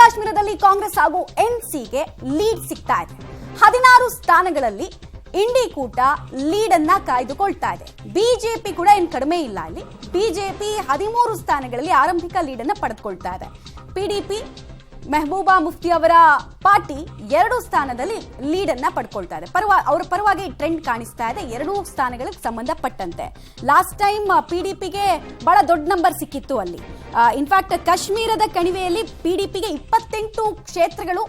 ಕಾಶ್ಮೀರದಲ್ಲಿ ಕಾಂಗ್ರೆಸ್ ಹಾಗೂ ಎನ್ಸಿಗೆ ಲೀಡ್ ಸಿಗ್ತಾ ಇದೆ. 16 ಸ್ಥಾನಗಳಲ್ಲಿ ಇಂಡಿ ಕೂಟ ಲೀಡ್ ಅನ್ನ ಕಾಯ್ದುಕೊಳ್ತಾ ಇದೆ. ಬಿಜೆಪಿ ಕೂಡ ಏನು ಕಡಿಮೆ ಇಲ್ಲ. ಇಲ್ಲಿ ಬಿಜೆಪಿ 13 ಸ್ಥಾನಗಳಲ್ಲಿ ಆರಂಭಿಕ ಲೀಡ್ ಅನ್ನ ಪಡೆದುಕೊಳ್ತಾ ಇದೆ. ಪಿಡಿಪಿ ಮೆಹಬೂಬಾ ಮುಫ್ತಿ ಅವರ ಪಾರ್ಟಿ 2 ಸ್ಥಾನದಲ್ಲಿ ಲೀಡ್ ಅನ್ನ ಪಡ್ಕೊಳ್ತಾ ಇದೆ. ಅವರ ಪರವಾಗಿ ಟ್ರೆಂಡ್ ಕಾಣಿಸ್ತಾ ಇದೆ 2 ಸ್ಥಾನಗಳಿಗೆ ಸಂಬಂಧಪಟ್ಟಂತೆ. ಲಾಸ್ಟ್ ಟೈಮ್ ಪಿಡಿಪಿಗೆ ಬಹಳ ದೊಡ್ಡ ನಂಬರ್ ಸಿಕ್ಕಿತ್ತು ಅಲ್ಲಿ. ಇನ್ಫ್ಯಾಕ್ಟ್ ಕಾಶ್ಮೀರದ ಕಣಿವೆಯಲ್ಲಿ ಪಿಡಿಪಿಗೆ 28 ಕ್ಷೇತ್ರಗಳು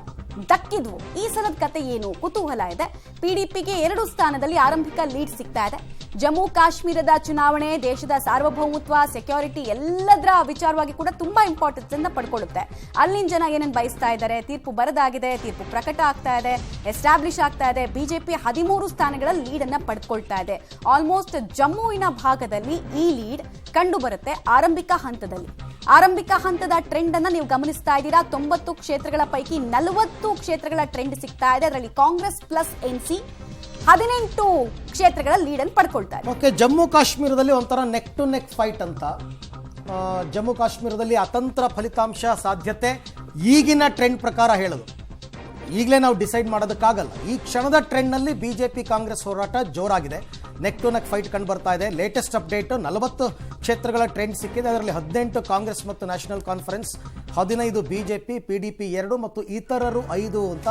ದಕ್ಕಿದ್ವು. ಈ ಸಲದ ಕತೆ ಏನು ಕುತೂಹಲ ಇದೆ. ಪಿಡಿಪಿಗೆ 2 ಸ್ಥಾನದಲ್ಲಿ ಆರಂಭಿಕ ಲೀಡ್ ಸಿಗ್ತಾ ಇದೆ. ಜಮ್ಮು ಕಾಶ್ಮೀರದ ಚುನಾವಣೆ ದೇಶದ ಸಾರ್ವಭೌಮತ್ವ, ಸೆಕ್ಯೂರಿಟಿ ಎಲ್ಲದರ ವಿಚಾರವಾಗಿ ಕೂಡ ತುಂಬಾ ಇಂಪಾರ್ಟೆನ್ಸ್ ಅನ್ನ ಪಡ್ಕೊಳ್ಳುತ್ತೆ. ಅಲ್ಲಿನ ಜನ ಏನೇನು ಬಯಸ್ತಾ ಇದ್ದಾರೆ, ತೀರ್ಪು ಬರದಾಗಿದೆ, ತೀರ್ಪು ಪ್ರಕಟ ಆಗ್ತಾ ಇದೆ, ಎಸ್ಟಾಬ್ಲಿಷ್ ಆಗ್ತಾ ಇದೆ. ಬಿಜೆಪಿ 13 ಸ್ಥಾನಗಳ ಲೀಡ್ ಅನ್ನ ಪಡ್ಕೊಳ್ತಾ ಇದೆ. ಆಲ್ಮೋಸ್ಟ್ ಜಮ್ಮುವಿನ ಭಾಗದಲ್ಲಿ ಈ ಲೀಡ್ ಕಂಡು ಬರುತ್ತೆ ಆರಂಭಿಕ ಹಂತದಲ್ಲಿ. ಆರಂಭಿಕ ಹಂತದ ಟ್ರೆಂಡ್ ಅನ್ನ ನೀವು ಗಮನಿಸ್ತಾ ಇದ್ದೀರಾ. 90 ಕ್ಷೇತ್ರಗಳ ಪೈಕಿ 40 ಕ್ಷೇತ್ರಗಳ ಟ್ರೆಂಡ್ ಸಿಗ್ತಾ ಇದೆ. ಅದರಲ್ಲಿ ಕಾಂಗ್ರೆಸ್ ಪ್ಲಸ್ ಎನ್ಸಿ 18 ಕ್ಷೇತ್ರಗಳ ಲೀಡ್ ಅನ್ನು ಪಡ್ಕೊಳ್ತಾ ಇದೆ. ಓಕೆ, ಜಮ್ಮು ಕಾಶ್ಮೀರದಲ್ಲಿ ಒಂಥರ ನೆಕ್ ಟು ನೆಕ್ ಫೈಟ್ ಅಂತ. ಜಮ್ಮು ಕಾಶ್ಮೀರದಲ್ಲಿ ಅತಂತ್ರ ಫಲಿತಾಂಶ ಸಾಧ್ಯತೆ ಈಗಿನ ಟ್ರೆಂಡ್ ಪ್ರಕಾರ ಹೇಳೋದು. ಈಗಲೇ ನಾವು ಡಿಸೈಡ್ ಮಾಡೋದಕ್ಕಾಗಲ್ಲ. ಈ ಕ್ಷಣದ ಟ್ರೆಂಡ್ನಲ್ಲಿ ಬಿಜೆಪಿ ಕಾಂಗ್ರೆಸ್ ಹೋರಾಟ ಜೋರಾಗಿದೆ. ನೆಕ್ ಟು ನೆಕ್ ಫೈಟ್ ಕಂಡು ಬರ್ತಾ ಇದೆ. ಲೇಟೆಸ್ಟ್ ಅಪ್ಡೇಟ್ 40 ಕ್ಷೇತ್ರಗಳ ಟ್ರೆಂಡ್ ಸಿಕ್ಕಿದೆ. ಅದರಲ್ಲಿ 18 ಕಾಂಗ್ರೆಸ್ ಮತ್ತು ನ್ಯಾಷನಲ್ ಕಾನ್ಫರೆನ್ಸ್, 15 ಬಿಜೆಪಿ, ಪಿಡಿಪಿ 2 ಮತ್ತು ಇತರರು 5 ಅಂತ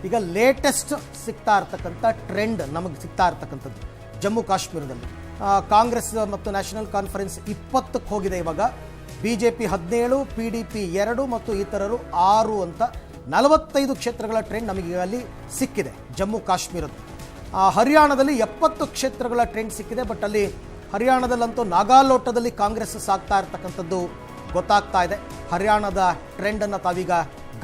ಈಗ ಲೇಟೆಸ್ಟ್ ಸಿಗ್ತಾ ಇರ್ತಕ್ಕಂಥ ಟ್ರೆಂಡ್ ನಮಗೆ ಸಿಗ್ತಾ ಇರ್ತಕ್ಕಂಥದ್ದು ಜಮ್ಮು ಕಾಶ್ಮೀರದಲ್ಲಿ. ಕಾಂಗ್ರೆಸ್ ಮತ್ತು ನ್ಯಾಷನಲ್ ಕಾನ್ಫರೆನ್ಸ್ 20ಕ್ಕೆ ಹೋಗಿದೆ ಇವಾಗ. ಬಿಜೆಪಿ 17, ಪಿಡಿಪಿ 2 ಮತ್ತು ಇತರರು 6 ಅಂತ 45 ಕ್ಷೇತ್ರಗಳ ಟ್ರೆಂಡ್ ನಮಗೆ ಅಲ್ಲಿ ಸಿಕ್ಕಿದೆ ಜಮ್ಮು ಕಾಶ್ಮೀರದ. ಹರಿಯಾಣದಲ್ಲಿ 70 ಕ್ಷೇತ್ರಗಳ ಟ್ರೆಂಡ್ ಸಿಕ್ಕಿದೆ. ಬಟ್ ಅಲ್ಲಿ ಹರಿಯಾಣದಲ್ಲಂತೂ ನಾಗಾಲೋಟದಲ್ಲಿ ಕಾಂಗ್ರೆಸ್ ಸಾಗ್ತಾ ಇರ್ತಕ್ಕಂಥದ್ದು ಗೊತ್ತಾಗ್ತಾ ಇದೆ. ಹರಿಯಾಣದ ಟ್ರೆಂಡನ್ನು ತಾವೀಗ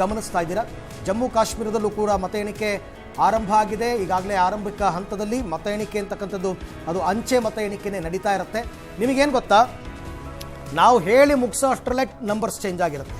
ಗಮನಿಸ್ತಾ ಇದ್ದೀರಾ. ಜಮ್ಮು ಕಾಶ್ಮೀರದಲ್ಲೂ ಕೂಡ ಮತ ಎಣಿಕೆ ಆರಂಭ ಆಗಿದೆ. ಈಗಾಗಲೇ ಆರಂಭಿಕ ಹಂತದಲ್ಲಿ ಮತ ಎಣಿಕೆ ಅಂತಕ್ಕಂಥದ್ದು ಅದು ಅಂಚೆ ಮತ ಎಣಿಕೆನೇ ನಡೀತಾ ಇರುತ್ತೆ. ನಿಮಗೇನು ಗೊತ್ತಾ, ನಾವು ಹೇಳಿ ಮುಗಿಸೋ ಅಷ್ಟರಲ್ಲೇ ನಂಬರ್ಸ್ ಚೇಂಜ್ ಆಗಿರುತ್ತೆ.